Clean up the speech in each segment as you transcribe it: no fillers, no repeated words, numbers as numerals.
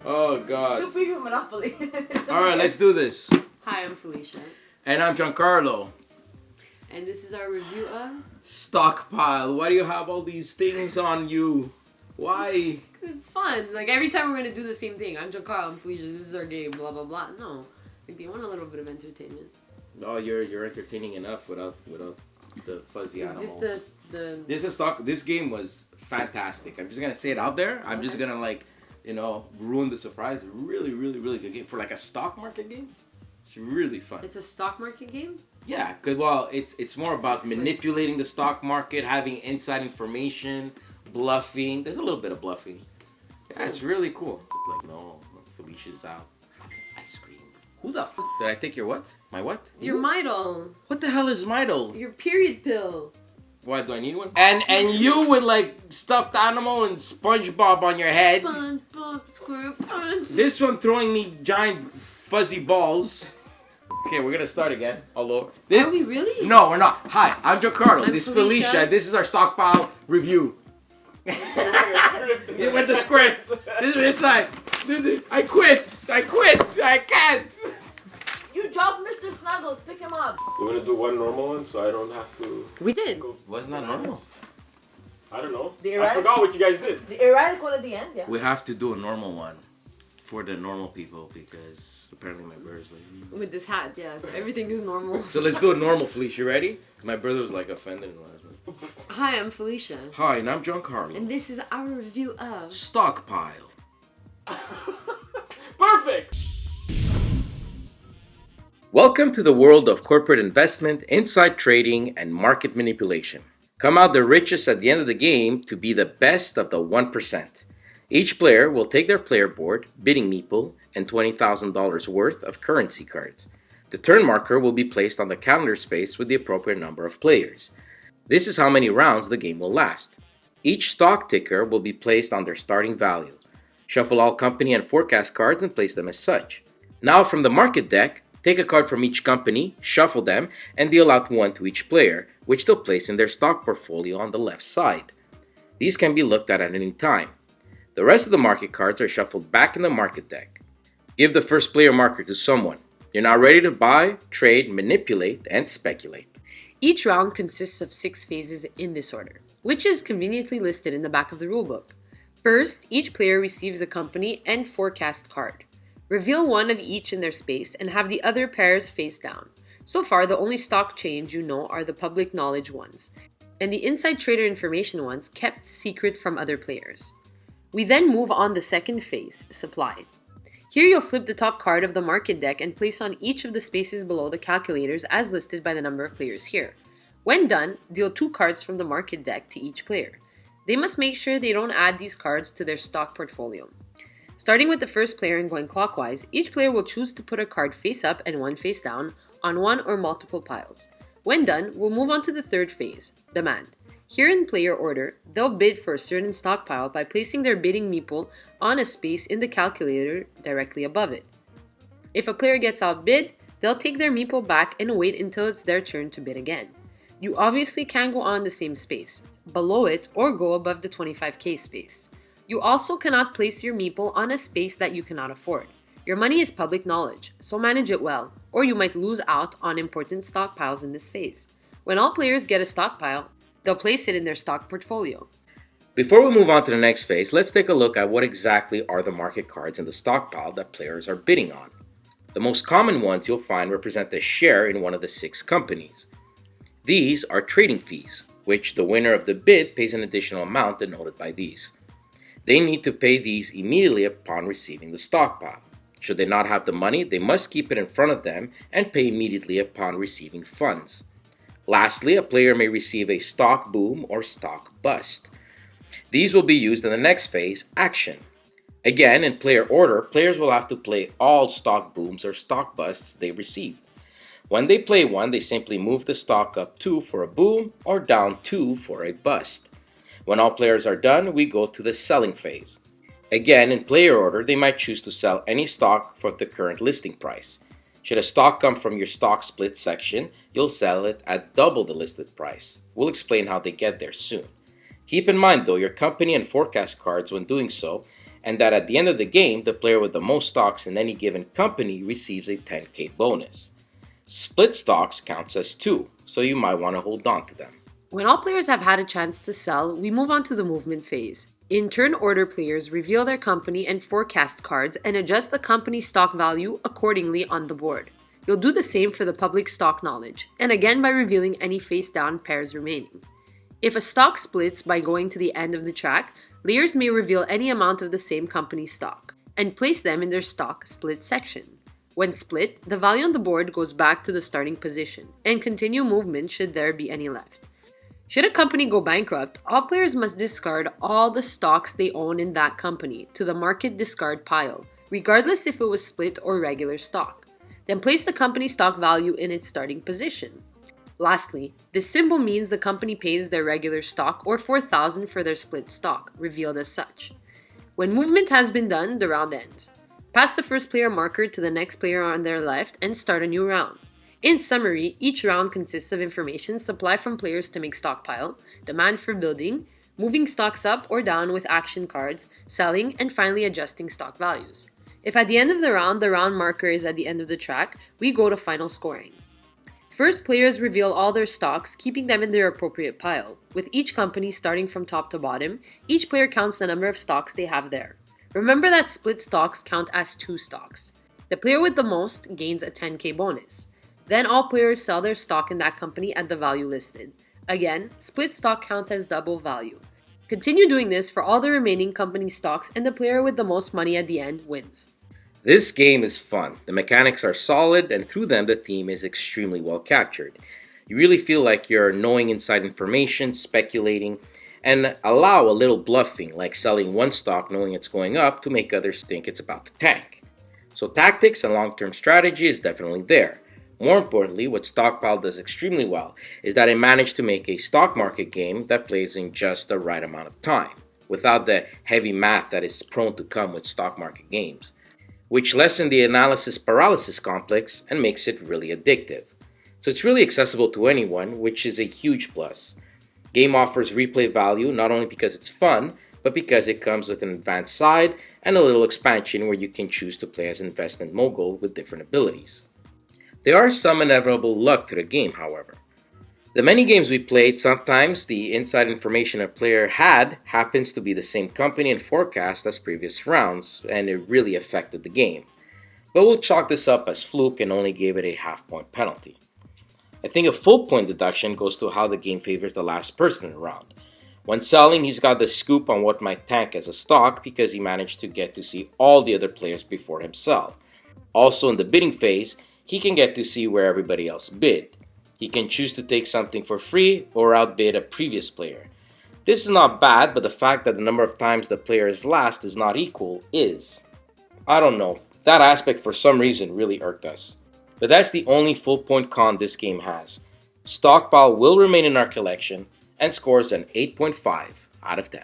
Oh, God. Too big for Monopoly. Alright, let's do this. Hi, I'm Felicia. And I'm Giancarlo. And this is our review of... Stockpile. Why do you have all these things on you? Why? It's fun. Like, every time we're going to do the same thing. I'm Giancarlo, I'm Felicia, this is our game, blah, blah, blah. No. Like, they want a little bit of entertainment. Oh, you're entertaining enough without the fuzzy animals. Is this This game was fantastic. I'm just gonna say it out there. I'm just gonna ruin the surprise. Really, really, really good game for like a stock market game. It's really fun. It's a stock market game? Yeah, good. Well, it's more about manipulating the stock market, having inside information, bluffing. There's a little bit of bluffing. Yeah, it's really cool. Like, no, Felicia's out. Ice cream. Who the f*** did I take your what? My what? Your Midol. What the hell is Midol? Your period pill. Why, do I need one? And you with like stuffed animal and SpongeBob on your head. SpongeBob SquarePants. This one throwing me giant fuzzy balls. Okay, we're gonna start again. Hello. Are we really? No, we're not. Hi, I'm Giancarlo. I'm This is Felicia. Felicia. This is our Stockpile review. You went the script. This is inside. I quit. I can't. You dropped Mr. Snuggles. Pick him up. You want to do one normal one so I don't have to... We did. Wasn't that normal? I don't know. The I erratic- forgot what you guys did. The erratic one at the end, yeah. We have to do a normal one for the normal people because apparently my brother's like... With this hat, yeah. So everything is normal. So let's do it normal, Felicia. You ready? My brother was like offended in the last one. Hi, I'm Felicia. Hi, and I'm Giancarlo. And this is our review of... Stockpile. Perfect! Welcome to the world of corporate investment, inside trading, and market manipulation. Come out the richest at the end of the game to be the best of the 1%. Each player will take their player board, bidding meeple, and $20,000 worth of currency cards. The turn marker will be placed on the calendar space with the appropriate number of players. This is how many rounds the game will last. Each stock ticker will be placed on their starting value. Shuffle all company and forecast cards and place them as such. Now from the market deck, take a card from each company, shuffle them, and deal out one to each player, which they'll place in their stock portfolio on the left side. These can be looked at any time. The rest of the market cards are shuffled back in the market deck. Give the first player marker to someone. You're now ready to buy, trade, manipulate, and speculate. Each round consists of 6 phases in this order, which is conveniently listed in the back of the rulebook. First, each player receives a company and forecast card. Reveal one of each in their space and have the other pairs face down. So far, the only stock change you know are the public knowledge ones, and the inside trader information ones kept secret from other players. We then move on the second phase, supply. Here you'll flip the top card of the market deck and place on each of the spaces below the calculators as listed by the number of players here. When done, deal 2 cards from the market deck to each player. They must make sure they don't add these cards to their stock portfolio. Starting with the first player and going clockwise, each player will choose to put a card face up and one face down on one or multiple piles. When done, we'll move on to the third phase, demand. Here in player order, they'll bid for a certain stockpile by placing their bidding meeple on a space in the calculator directly above it. If a player gets outbid, they'll take their meeple back and wait until it's their turn to bid again. You obviously can't go on the same space, below it, or go above the 25k space. You also cannot place your meeple on a space that you cannot afford. Your money is public knowledge, so manage it well, or you might lose out on important stockpiles in this phase. When all players get a stockpile, they'll place it in their stock portfolio. Before we move on to the next phase, let's take a look at what exactly are the market cards in the stockpile that players are bidding on. The most common ones you'll find represent a share in one of the 6 companies. These are trading fees, which the winner of the bid pays an additional amount denoted by these. They need to pay these immediately upon receiving the stockpile. Should they not have the money, they must keep it in front of them and pay immediately upon receiving funds. Lastly, a player may receive a stock boom or stock bust. These will be used in the next phase, action. Again, in player order, players will have to play all stock booms or stock busts they received. When they play one, they simply move the stock up 2 for a boom or down 2 for a bust. When all players are done, we go to the selling phase. Again, in player order, they might choose to sell any stock for the current listing price. Should a stock come from your stock split section, you'll sell it at double the listed price. We'll explain how they get there soon. Keep in mind though, your company and forecast cards when doing so, and that at the end of the game, the player with the most stocks in any given company receives a 10k bonus. Split stocks counts as 2, so you might want to hold on to them. When all players have had a chance to sell, we move on to the movement phase. In turn order, players reveal their company and forecast cards and adjust the company's stock value accordingly on the board. You'll do the same for the public stock knowledge, and again by revealing any face-down pairs remaining. If a stock splits by going to the end of the track, players may reveal any amount of the same company's stock and place them in their stock split section. When split, the value on the board goes back to the starting position and continue movement should there be any left. Should a company go bankrupt, all players must discard all the stocks they own in that company to the market discard pile, regardless if it was split or regular stock. Then place the company's stock value in its starting position. Lastly, this symbol means the company pays their regular stock or 4,000 for their split stock, revealed as such. When movement has been done, the round ends. Pass the first player marker to the next player on their left and start a new round. In summary, each round consists of information supplied from players to make stockpile, demand for building, moving stocks up or down with action cards, selling, and finally adjusting stock values. If at the end of the round marker is at the end of the track, we go to final scoring. First, players reveal all their stocks, keeping them in their appropriate pile. With each company starting from top to bottom, each player counts the number of stocks they have there. Remember that split stocks count as 2 stocks. The player with the most gains a 10k bonus. Then all players sell their stock in that company at the value listed. Again, split stock count as double value. Continue doing this for all the remaining company stocks and the player with the most money at the end wins. This game is fun. The mechanics are solid and through them the theme is extremely well captured. You really feel like you're knowing inside information, speculating, and allow a little bluffing like selling one stock knowing it's going up to make others think it's about to tank. So tactics and long-term strategy is definitely there. More importantly, what Stockpile does extremely well is that it managed to make a stock market game that plays in just the right amount of time, without the heavy math that is prone to come with stock market games, which lessen the analysis paralysis complex and makes it really addictive. So it's really accessible to anyone, which is a huge plus. Game offers replay value not only because it's fun, but because it comes with an advanced side and a little expansion where you can choose to play as an investment mogul with different abilities. There are some inevitable luck to the game, however. The many games we played, sometimes the inside information a player had happens to be the same company and forecast as previous rounds, and it really affected the game. But we'll chalk this up as fluke and only gave it a half-point penalty. I think a full-point deduction goes to how the game favors the last person in the round. When selling, he's got the scoop on what might tank as a stock because he managed to get to see all the other players before him sell. Also in the bidding phase, he can get to see where everybody else bid. He can choose to take something for free or outbid a previous player. This is not bad, but the fact that the number of times the player is last is not equal is. I don't know, that aspect for some reason really irked us. But that's the only full point con this game has. Stockpile will remain in our collection and scores an 8.5 out of 10.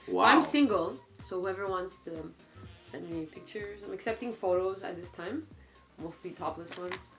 Wow. So I'm single, so whoever wants to send me pictures, I'm accepting photos at this time, mostly topless ones.